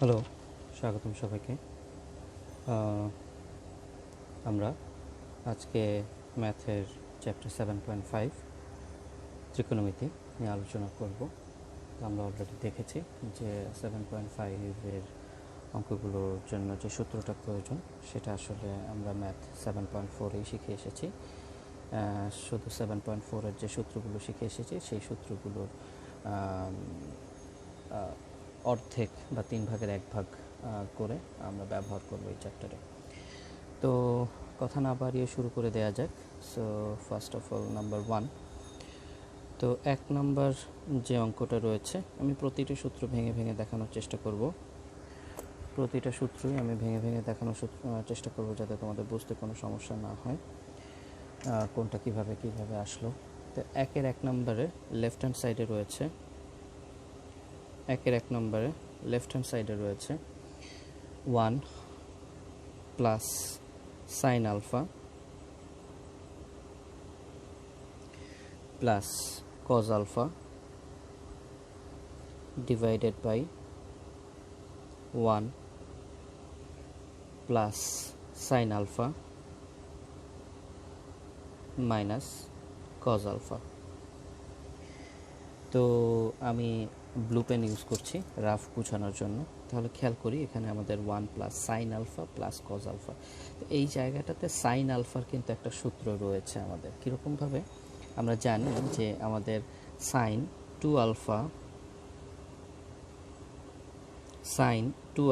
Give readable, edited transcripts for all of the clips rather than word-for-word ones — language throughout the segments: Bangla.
হ্যালো, স্বাগতম সবাইকে। আমরা আজকে ম্যাথের চ্যাপ্টার 7.5 ত্রিকোণমিতি নিয়ে আলোচনা করব। তো আমরা অলরেডি দেখেছি যে 7.5-এর অঙ্কগুলোর জন্য যে সূত্রটা প্রয়োজন সেটা আসলে আমরা ম্যাথ 7.4-এই শিখে এসেছি। শুধু 7.4-এর যে সূত্রগুলো শিখে এসেছি সেই সূত্রগুলোর অর্ধেক বা 3/1 করে আমরা ব্যবহার করব এই চ্যাপ্টারে। তো কথা না বাড়িয়ে শুরু করে দেওয়া যাক। So first of all number 1। তো 1 নাম্বার যে অঙ্কটা রয়েছে, আমি প্রতিটি সূত্র ভেঙে ভেঙে দেখানোর চেষ্টা করব। প্রতিটা সূত্রই আমি ভেঙে ভেঙে দেখানোর চেষ্টা করব যাতে তোমাদের বুঝতে কোনো সমস্যা না হয় কোনটা কিভাবে আসলো। তো 1 নম্বরে লেফট হ্যান্ড সাইডে রয়েছে 1 plus sine alpha plus cos alpha divided by 1 plus sine alpha minus cos alpha. তো আমি ব্লু পেন ইউজ করছি রাফ বোঝানোর জন্য। তাহলে খেয়াল করি এখানে আমাদের 1 plus sine alpha plus cos alpha. তো এই জায়গাটাতে সাইন আলফার কিন্তু একটা সূত্র রয়েছে আমাদের। কীরকমভাবে আমরা জানি যে আমাদের সাইন 2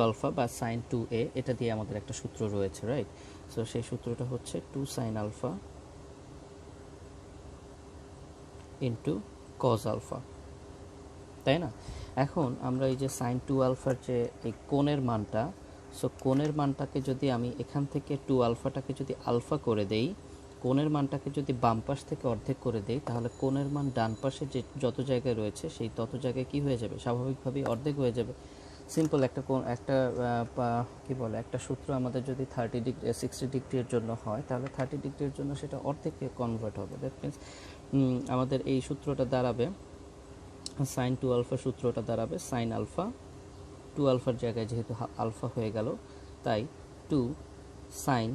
আলফা বা সাইন 2a এটা দিয়ে আমাদের একটা সূত্র রয়েছে, রাইট? সো সেই সূত্রটা হচ্ছে 2 sine alpha into cos alpha, তাই না? এখন আমরা এই যে সাইন 2 আলফার যে এই কোণের মানটা, সো কোণের মানটাকে যদি আমি এখান থেকে 2 আলফাটাকে যদি আলফা করে দেই, কোণের মানটাকে যদি বাম পাশ থেকে অর্ধেক করে দেই, তাহলে কোণের মান ডান পাশে যে যত জায়গায় রয়েছে সেই তত জায়গায় কি হয়ে যাবে? স্বাভাবিকভাবেই অর্ধেক হয়ে যাবে। সিম্পল একটা সূত্র আমাদের যদি 60 ডিগ্রির জন্য হয়, তাহলে 30 ডিগ্রির জন্য সেটা অর্ধেকে কনভার্ট হবে। দ্যাট মিনস আমাদের এই সূত্রটা দাঁড়াবে, সাইন 2 আলফা সূত্রটা দাঁড়াবে সাইন আলফা, 2 আলফার জায়গায় যেহেতু আলফা হয়ে গেল তাই 2 সাইন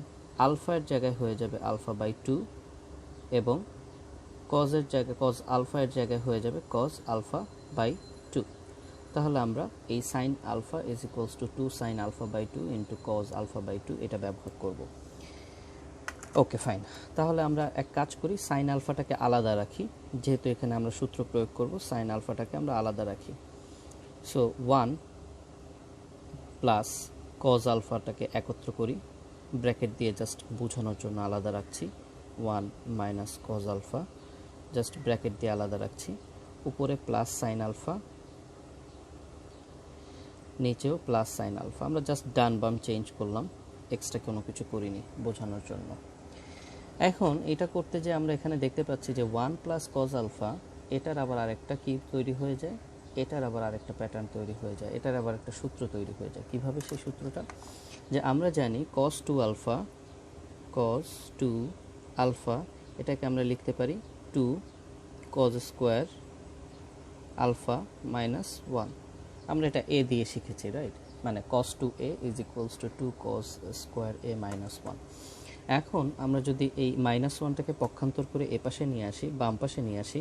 আলফার জায়গায় হয়ে যাবে আলফা বাই 2, এবং কজের জায়গায় কজ আলফার জায়গায় হয়ে যাবে কজ আলফা বাই 2। তাহলে আমরা এই sine alpha is equals to 2 sine alpha by 2 into cos alpha by 2 এটা ব্যবহার করব। Okay, fine. তাহলে আমরা এক কাজ করি, সাইন আলফাটাকে আলাদা রাখি, যেহেতু এখানে আমরা সূত্র প্রয়োগ করব, সাইন আলফাটাকে আমরা আলাদা রাখি। সো 1 প্লাস কজ আলফাটাকে একত্র করি, ব্র্যাকেট দিয়ে জাস্ট বোঝানোর জন্য আলাদা রাখছি। 1 minus cos alpha, just bracket দিয়ে আলাদা রাখছি। উপরে প্লাস সাইন আলফা, নিচেও প্লাস সাইন আলফা। আমরা জাস্ট ডান বাম চেঞ্জ করলাম, এক্সট্রা কোনো কিছু করিনি বোঝানোর জন্য। এখন এটা করতে যে আমরা এখানে দেখতে পাচ্ছি যে 1 প্লাস কজ আলফা, এটার আবার আরেকটা কি তৈরি হয়ে যায়, এটার আবার আরেকটা প্যাটার্ন তৈরি হয়ে যায়, এটার আবার একটা সূত্র তৈরি হয়ে যায়। কিভাবে সেই সূত্রটা? যে আমরা জানি cos 2 আলফা এটাকে আমরা লিখতে পারি 2 cos স্কোয়ার আলফা মাইনাস 1। আমরা এটা a দিয়ে শিখেছি, রাইট? মানে cos 2a is equals to 2 cos square a minus 1। এখন আমরা যদি এই মাইনাস 1টাকে পক্ষান্তর করে এ পাশে নিয়ে আসি, বাম পাশে নিয়ে আসি,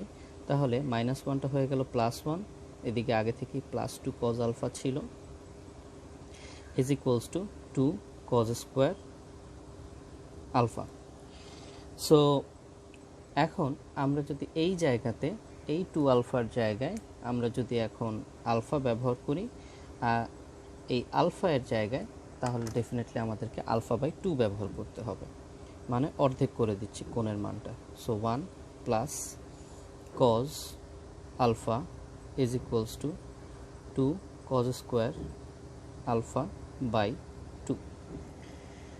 তাহলে মাইনাস 1টা হয়ে গেল প্লাস 1, এদিকে আগে থেকেই প্লাস 2 cos আলফা ছিল, is equals to 2 cos square alpha. So এখন আমরা যদি এই জায়গাতে এই 2 আলফার জায়গায় আমরা যদি এখন আলফা ব্যবহার করি এই আলফা এর জায়গায়, তাহলে ডেফিনেটলি আমাদেরকে আলফা বাই 2 ব্যবহার করতে হবে, মানে অর্ধেক করে দিচ্ছি কোণের মানটা। So 1 plus cos alpha is equals to 2 cos square alpha by 2।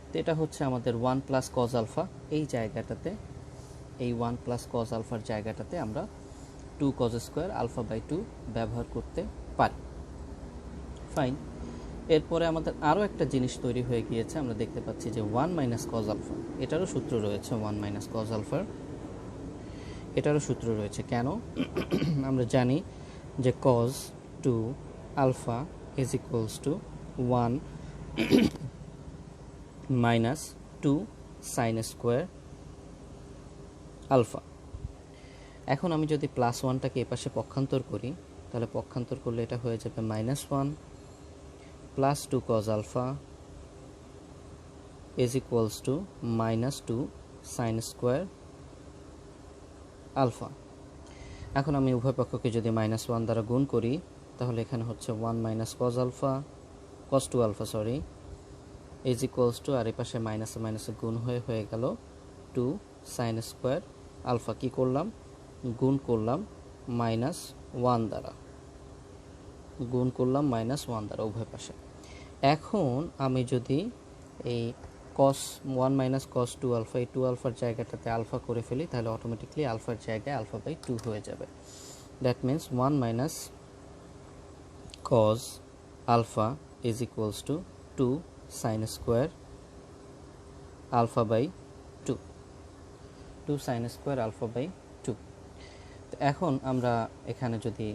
তো এটা হচ্ছে আমাদের 1 প্লাস কজ আলফা। এই জায়গাটাতে এই 1 প্লাস কজ আলফার জায়গাটাতে আমরা 2 কজ স্কোয়ার আলফা বাই 2 ব্যবহার করতে পারি। ফাইন। এরপরে আমাদের আরও একটা জিনিস তৈরি হয়ে গিয়েছে, আমরা দেখতে পাচ্ছি যে 1 মাইনাস কজ আলফা, এটারও সূত্র রয়েছে 1 মাইনাস কজ আলফার, এটারও সূত্র রয়েছে। কেন? আমরা জানি যে cos 2 alpha is equals to 1 minus 2 sine square alpha. এখন আমি যদি প্লাস ওয়ানটাকে এপাশে পক্ষান্তর করি, তাহলে পক্ষান্তর করলে এটা হয়ে যাবে -1 plus 2 cos alpha is equals to -2 sine square alpha. এখন আমি উভয় পক্ষকে যদি -1 দ্বারা গুণ করি, তাহলে এখানে হচ্ছে 1 minus cos alpha, cos 2 alpha sorry, is equals to, আর এই পাশে মাইনাসে মাইনাসে গুণ হয়ে গেল 2 সাইন স্কোয়ার আলফা। কী করলাম? গুণ করলাম -1 দ্বারা, গুণ করলাম -1 দ্বারা উভয় পাশে। এখন আমি যদি এই কস 1 মাইনাস কস 2 আলফা, এই 2 আলফার জায়গাটাতে আলফা করে ফেলি, তাহলে অটোমেটিকলি আলফার জায়গায় আলফা বাই 2 হয়ে যাবে। That means 1 minus cos alpha is equals to 2 sine square alpha by 2, 2 sine square alpha by 2। তো এখন আমরা এখানে যদি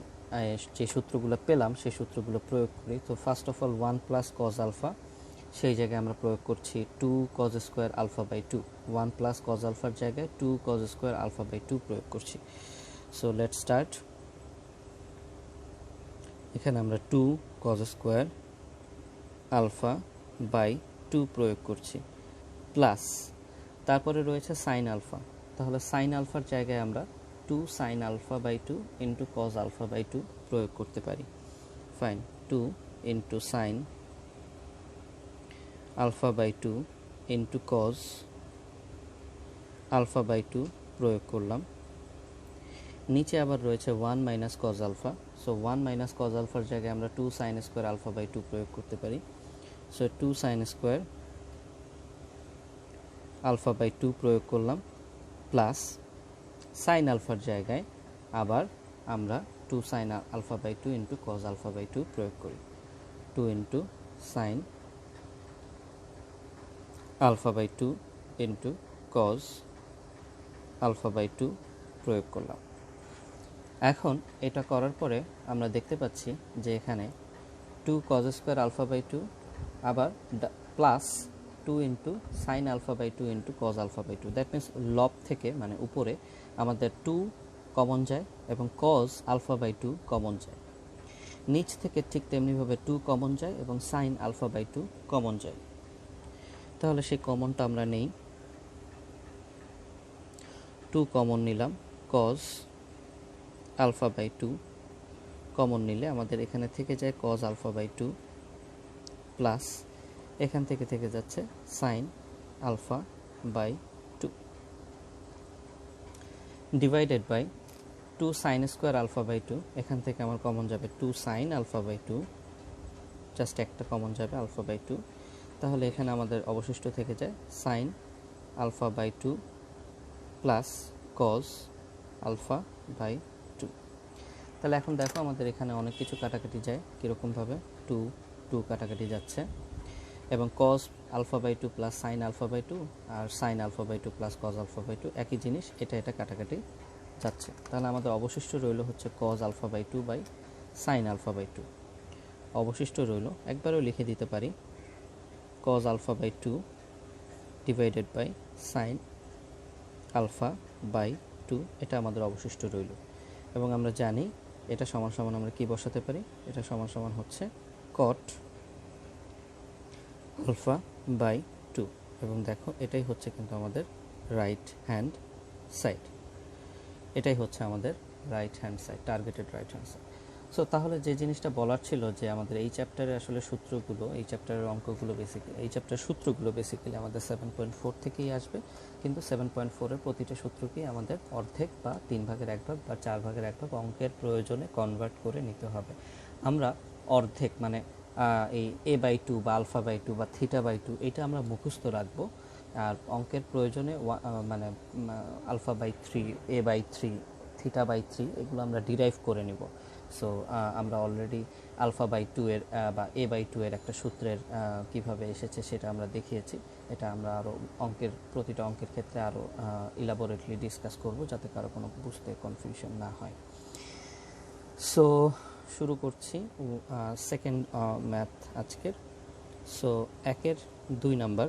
যে সূত্রগুলো পেলাম সেই সূত্রগুলো প্রয়োগ করি, তো first of all 1 plus cos alpha, সেই জায়গায় আমরা প্রয়োগ করছি 2 cos square alpha by 2। 1 plus cos আলফার জায়গায় 2 কজ স্কোয়ার আলফা বাই 2 প্রয়োগ করছি। So let's start. এখানে আমরা 2 কজ স্কোয়ার আলফা বাই 2 প্রয়োগ করছি, প্লাস তারপরে রয়েছে সাইন আলফা, তাহলে সাইন আলফার জায়গায় আমরা 2 sine alpha by 2 into cos alpha by 2 প্রয়োগ করতে পারি। Fine, 2 into sine alpha by 2 into cos alpha by 2 প্রয়োগ করলাম। নিচে আবার রয়েছে 1 minus cos alpha, so 1 minus cos আলফার জায়গায় আমরা 2 সাইন স্কোয়ার আলফা বাই 2 প্রয়োগ করতে পারি। So 2 sine square alpha by 2 প্রয়োগ করলাম, প্লাস সাইন আলফার জায়গায় আবার আমরা 2 sine alpha by 2 into cos alpha by 2 প্রয়োগ করি। 2 into sine alpha by 2 into cos alpha by 2 প্রয়োগ করলাম। এখন এটা করার পরে আমরা দেখতে পাচ্ছি যে এখানে 2 কজ স্কোয়ার আলফা বাই 2 আবার plus 2 into sine alpha by 2 into cos alpha by 2। That means লব থেকে মানে উপরে আমাদের 2 কমন যায় এবং কজ আলফা বাই 2 কমন যায়। নিচ থেকে ঠিক তেমনিভাবে 2 কমন যায় এবং সাইন আলফা বাই 2 কমন যায়। তাহলে সেই কমনটা আমরা নেই, 2 কমন নিলাম, কজ আলফা বাই 2 কমন নিলে আমাদের এখানে থেকে যায় কজ আলফা বাই 2, প্লাস এখান থেকে যাচ্ছে sine alpha by 2, divided by 2 sine square alpha by 2, এখান থেকে আমার কমন যাবে 2 সাইন আলফা বাই 2, জাস্ট একটা কমন যাবে আলফা বাই 2। তাহলে এখানে আমাদের অবশিষ্ট থেকে যায় sine alpha by 2 plus cos alpha by 2। তাহলে এখন দেখো আমাদের এখানে অনেক কিছু কাটাকাটি যায়, কীরকমভাবে 2 2 কাটাকাটি যাচ্ছে, এবং cos alpha by 2 plus sine alpha by 2 আর sine alpha by 2 plus cos alpha by 2 একই জিনিস, এটা কাটাকাটি যাচ্ছে। তাহলে আমাদের অবশিষ্ট রইল হচ্ছে cos alpha by 2 by sine alpha by 2। অবশিষ্ট রইল, একবারও লিখে দিতে পারি, cos alpha by 2 divided by sine alpha by 2, এটা আমাদের অবশিষ্ট রইল। এবং আমরা জানি এটা সমান সমান আমরা কি বসাতে পারি, এটা সমান সমান হচ্ছে কট আলফা বাই 2। এবং দেখো এটাই হচ্ছে কিন্তু আমাদের রাইট হ্যান্ড সাইড, এটাই হচ্ছে আমাদের right hand side, targeted right hand side. So তাহলে যে জিনিসটা বলার ছিল যে আমাদের এই চ্যাপ্টারে আসলে সূত্রগুলো, এই চ্যাপ্টারের অঙ্কগুলো বেসিক্যালি, এই চ্যাপ্টারের সূত্রগুলো বেসিক্যালি আমাদের 7.4 থেকেই আসবে, কিন্তু 7.4-এর প্রতিটা সূত্রকেই আমাদের অর্ধেক বা 3 ভাগের 1 ভাগ বা 4 ভাগের 1 ভাগ অঙ্কের প্রয়োজনে কনভার্ট করে নিতে হবে। আমরা অর্ধেক মানে এই a/2 বা আলফা বাই 2 বা থিটা বাই 2 এটা আমরা মুখস্থ রাখবো, আর অঙ্কের প্রয়োজনে মানে alpha by 3, a/3, theta by 3 এগুলো আমরা ডিরাইভ করে নিব। সো আমরা অলরেডি আলফা বাই 2 এর বা a/2 এর একটা সূত্রের কিভাবে এসেছে সেটা আমরা দেখিয়েছি। এটা আমরা আরও প্রতিটা অঙ্কের ক্ষেত্রে আরও ইলাবোরেটলি ডিসকাস করব, যাতে কারো কোনো বুঝতে কনফিউশন না হয়। সো শুরু করছি সেকেন্ড ম্যাথ আজকের। সো 1-এর 2 নাম্বার,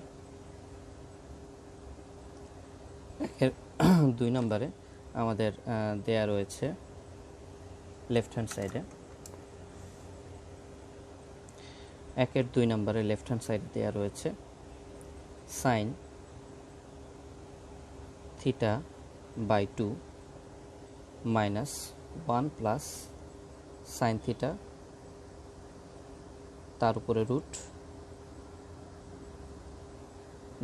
1-এর 2 নাম্বারে আমাদের দেয়া রয়েছে লেফট হ্যান্ড সাইডে, 1-এর 2 নাম্বারে লেফট হ্যান্ড সাইডে দেয়া রয়েছে sine theta by 2 minus 1 plus sine theta, তার উপরে root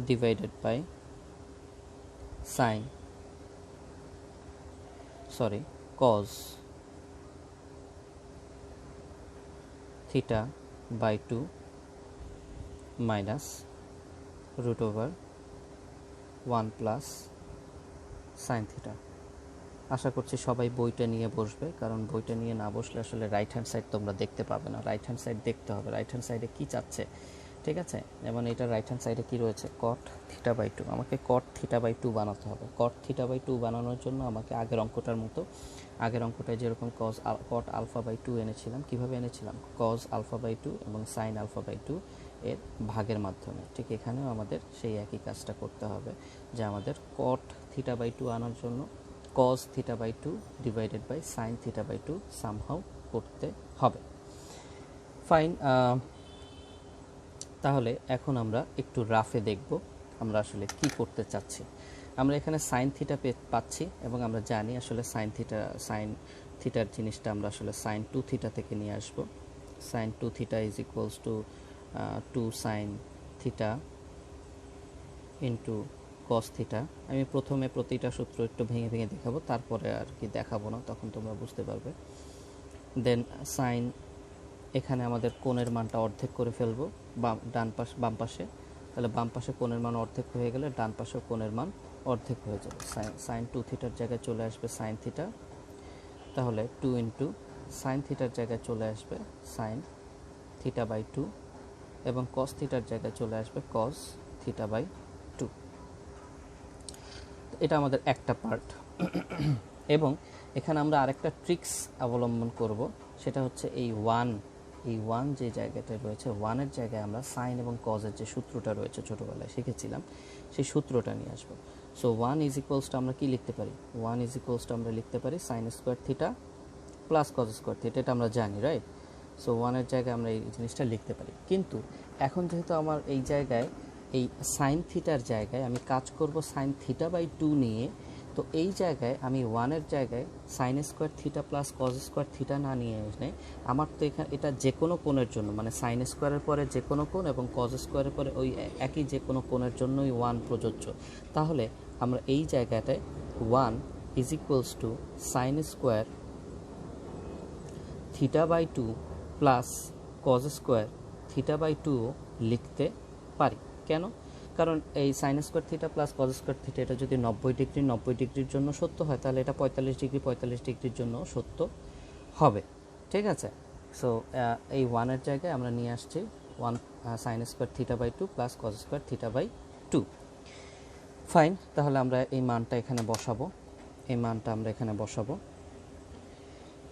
divided by cos theta by 2 minus root over 1 plus sine theta. আশা করছি সবাই বইটা নিয়ে বসবে, কারণ বইটা নিয়ে না বসলে আসলে রাইট হ্যান্ড সাইড তোমরা দেখতে পাবে না। রাইট হ্যান্ড সাইড দেখতে হবে, রাইট হ্যান্ড সাইডে কী চাচ্ছে, ঠিক আছে। যেমন এটা রাইট হ্যান্ড সাইডে কী রয়েছে, কট থিটা বাই 2, আমাকে কট থিটা বাই 2 বানাতে হবে। কট থিটা বাই 2 বানানোর জন্য আমাকে আগের অঙ্কটায় যেরকম কট আলফা বাই 2 এনেছিলাম, কীভাবে এনেছিলাম, কজ আলফা বাই 2 এবং সাইন আলফা বাই 2 এর ভাগের মাধ্যমে। ঠিক এখানেও আমাদের সেই একই কাজটা করতে হবে, যে আমাদের কট থিটা বাই 2 আনার জন্য cos theta by 2 divided by sine theta by 2 somehow করতে হবে। ফাইন, তাহলে এখন আমরা একটু রাফে দেখব আমরা আসলে কি করতে চাচ্ছি। আমরা এখানে সাইন থিটা পাচ্ছি এবং আমরা জানি আসলে সাইন থিটার জিনিসটা আমরা আসলে সাইন 2 থিটা থেকে নিয়ে আসব। Sine 2 theta is equals to 2 sine theta into cos theta. আমি প্রথমে প্রতিটা সূত্র একটু ভেঙে ভেঙে দেখাবো, তারপরে আর কি দেখাবো না, তখন তোমরা বুঝতে পারবে। দেন সাইন, এখানে আমাদের কোণের মানটা অর্ধেক করে ফেলবো বাম পাশে, তাহলে বাম পাশে কোণের মান অর্ধেক হয়ে গেলে ডান পাশে কোণের মান অর্ধেক হয়ে যাবে। সাইন 2 থিটার জায়গায় চলে আসবে সাইন থিটা, তাহলে 2 ইন্টু সাইন থিটার জায়গায় চলে আসবে সাইন থিটা বাই 2 এবং cos থিটার জায়গায় চলে আসবে cos থিটা বাই 2। এটা আমাদের একটা পার্ট। এবং এখানে আমরা আরেকটা ট্রিক্স অবলম্বন করব, সেটা হচ্ছে এই ওয়ান যে জায়গাটা রয়েছে, ওয়ানের জায়গায় আমরা সাইন এবং কজের যে সূত্রটা রয়েছে ছোটোবেলায় শিখেছিলাম, সেই সূত্রটা নিয়ে আসবো। সো 1 ইজ ইকুয়ালস টু আমরা কী লিখতে পারি, 1 ইজ ইকুয়ালস টু আমরা লিখতে পারি sign square theta plus cos square theta, এটা আমরা জানি, রাইট। সো 1-এর জায়গায় আমরা এই জিনিসটা লিখতে পারি। কিন্তু এখন যেহেতু আমার এই জায়গায় এই সাইন থিটার জায়গায় আমি কাজ করব সাইন থিটা বাই 2 নিয়ে, তো এই জায়গায় আমি 1-এর জায়গায় sign square theta plus cos square theta না নিয়ে এসে আমার তো এখানে এটা যে কোনো কোণের জন্য, মানে সাইন স্কোয়ারের পরে যে কোনো কোণ এবং কজ স্কোয়ারের পরে ওই একই যে কোনো কোণের জন্যই 1 প্রযোজ্য। তাহলে আমরা এই জায়গাটায় 1 is equals to sine square theta by 2 plus cos square theta by 2 লিখতে পারি। কেন? কারণ এই sine square theta plus cos square theta এটা যদি 90 ডিগ্রির জন্য সত্য হয়, তাহলে এটা 45 ডিগ্রির জন্য সত্য হবে, ঠিক আছে। সো এই 1-এর জায়গায় আমরা নিয়ে আসছি 1 sine square theta by 2 plus cos square theta by 2। Fine, তাহলে আমরা এই মানটা এখানে বসাবো,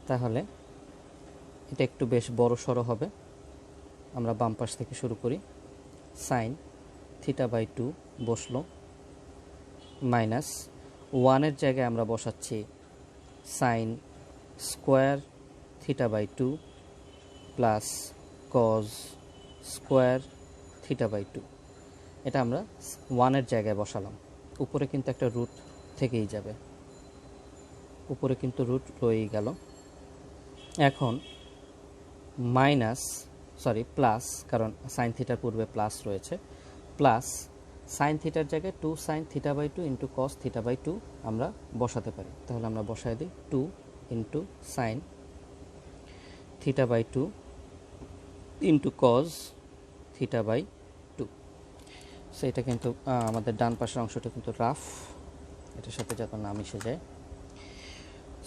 তাহলে এটা একটু বেশ বড় সড়ো হবে। আমরা বাম পাশ থেকে শুরু করি, সাইন থিটা বাই 2 বসলো, মাইনাস 1-এর জায়গায় আমরা বসাচ্ছি sine square theta by 2 plus cos square theta by 2। এটা আমরা 1-এর জায়গায় বসালাম। উপরে কিন্তু একটা রুট থেকেই যাবে, উপরে কিন্তু রুট রয়েই গেল। এখন প্লাস, কারণ সাইন থিটার পূর্বে প্লাস রয়েছে, প্লাস সাইন থিটার জায়গায় 2 sine theta by 2 into cos theta by 2 আমরা বসাতে পারি। তাহলে আমরা বসাই দিই 2 into sine theta by 2 into cos theta by 2। So এটা কিন্তু আমাদের ডান পাশের অংশটা কিন্তু রাফ, এটার সাথে যত না মিশে যায়।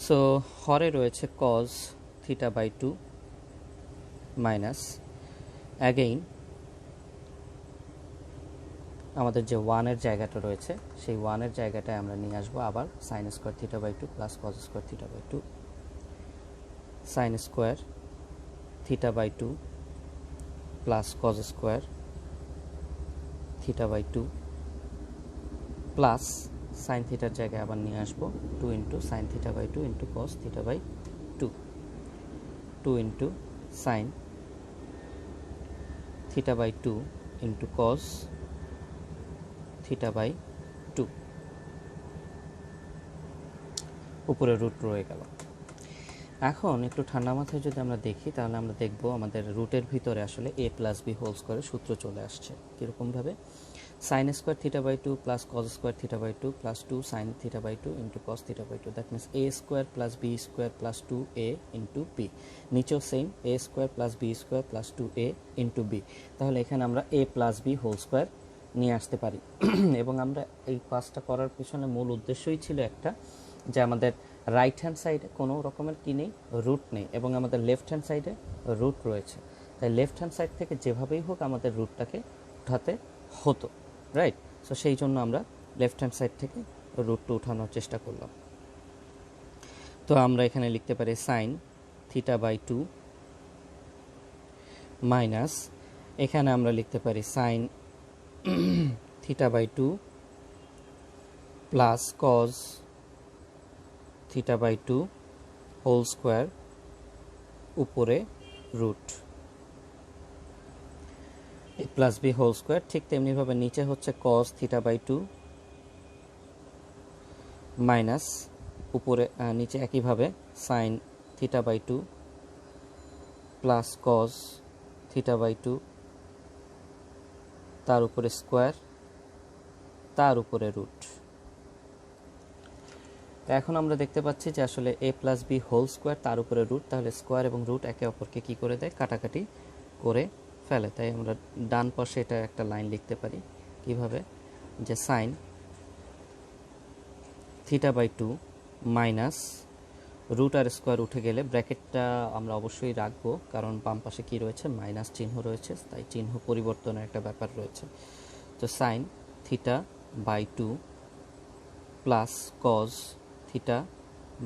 সো হরে রয়েছে cos theta by 2 minus again আমাদের যে 1-এর জায়গাটা রয়েছে, সেই 1-এর জায়গাটায় আমরা নিয়ে আসবো আবার sine square theta by 2 plus cos square theta by 2, sine square theta by two plus cos square theta by two plus sine থিটার জায়গায় আবার নিয়ে আসবো 2 into sine theta by two into cos theta by two 2 into sine theta by two into cos theta by two, উপরে রুট রয়ে গেল। এখন একটু ঠান্ডা মাথায় যদি আমরা দেখি তাহলে আমরা দেখব আমাদের রুটের ভিতরে আসলে a প্লাস বি হোল স্কোয়ারের সূত্র চলে আসছে কীরকমভাবে, sine square theta by two plus cos square theta by two plus 2 sine theta by two into cos theta by two, that means a square plus B square plus 2a into B, নিচেও same a square plus B square plus 2a into B. তাহলে এখানে আমরা a plus B whole square নিয়ে আসতে পারি এবং আমরা এই কাজটা করার পিছনে মূল উদ্দেশ্যই ছিল একটা, যে আমাদের রাইট হ্যান্ড সাইডে কোনো রকমের কি নেই, রুট নেই, এবং আমাদের লেফট হ্যান্ড সাইডে রুট রয়েছে। তাই লেফট হ্যান্ড সাইড থেকে যেভাবেই হোক আমাদের রুটটাকে উঠাতে হতো, রাইট? সো সেই জন্য আমরা লেফট হ্যান্ড সাইড থেকে রুটটা উঠানোর চেষ্টা করলাম। তো আমরা এখানে লিখতে পারি sine theta by two minus, এখানে আমরা লিখতে পারি sine theta by two plus cos theta by two whole square উপরে root a plus B whole square. ঠিক তেমনিভাবে নিচে হচ্ছে cos theta by two minus উপরে নিচে একইভাবে sine theta by two plus cos theta by two, তার উপরে স্কোয়ার, তার উপরে রুট। এখন আমরা দেখতে পাচ্ছি যে আসলে a plus B whole square তার উপরে রুট, তাহলে স্কোয়ার এবং রুট একে অপরকে কী করে দেয়, কাটাকাটি করে ফেলে। তাই আমরা ডান পাশে এটা একটা লাইন লিখতে পারি কিভাবে, যে sine theta by two minus root আর স্কোয়ার উঠে গেলে ব্র্যাকেটটা আমরা অবশ্যই রাখবো, কারণ বাম পাশে কী রয়েছে, মাইনাস চিহ্ন রয়েছে, তাই চিহ্ন পরিবর্তনের একটা ব্যাপার রয়েছে। তো sine theta by two plus cos theta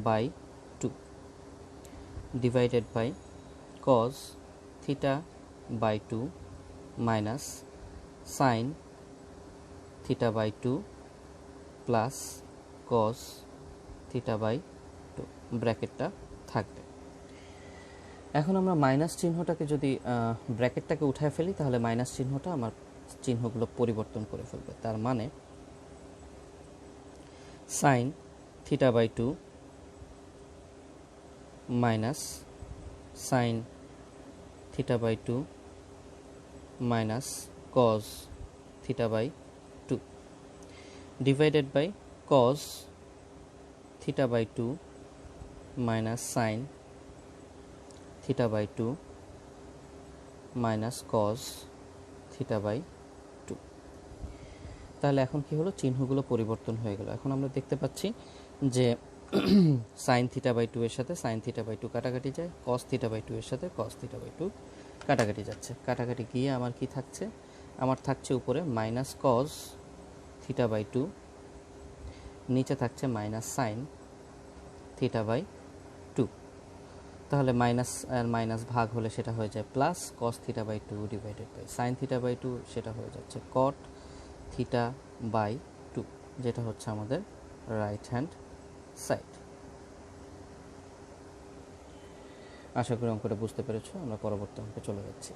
by two divided by cos theta by two minus sine theta by two plus cos theta by two, ব্র্যাকেটটা থাকবে। এখন আমরা মাইনাস চিহ্নটাকে যদি ব্র্যাকেটটাকে উঠায় ফেলি তাহলে মাইনাস চিহ্নটা আমার চিহ্নগুলো পরিবর্তন করে ফেলবে। তার মানে sine theta by two minus sine theta by two minus cos theta by two divided by cos theta by two minus sine theta by two minus cos theta by two. তাহলে এখন কি হলো, চিহ্নগুলো পরিবর্তন হয়ে গেল। এখন আমরা দেখতে পাচ্ছি যে সাইন থিটা বাই টু এর সাথে সাইন থিটা বাই টু কাটাকাটি যায়, কস থিটা বাই টু এর সাথে কস থিটা বাই টু কাটাকাটি যাচ্ছে। কাটাকাটি গিয়ে আমার কি থাকছে, আমার থাকছে উপরে minus cos theta by two, নিচে থাকছে minus sine theta by two. তাহলে মাইনাস আর মাইনাস ভাগ হলে সেটা হয়ে যায় plus cos theta by two divided by sine theta by two, সেটা হয়ে যাচ্ছে কট থিটা বাই টু, যেটা হচ্ছে আমাদের রাইট হ্যান্ড সাইড। আশা করি অঙ্কটা বুঝতে পেরেছো। আমরা পরবর্তী অঙ্কে চলে যাচ্ছি।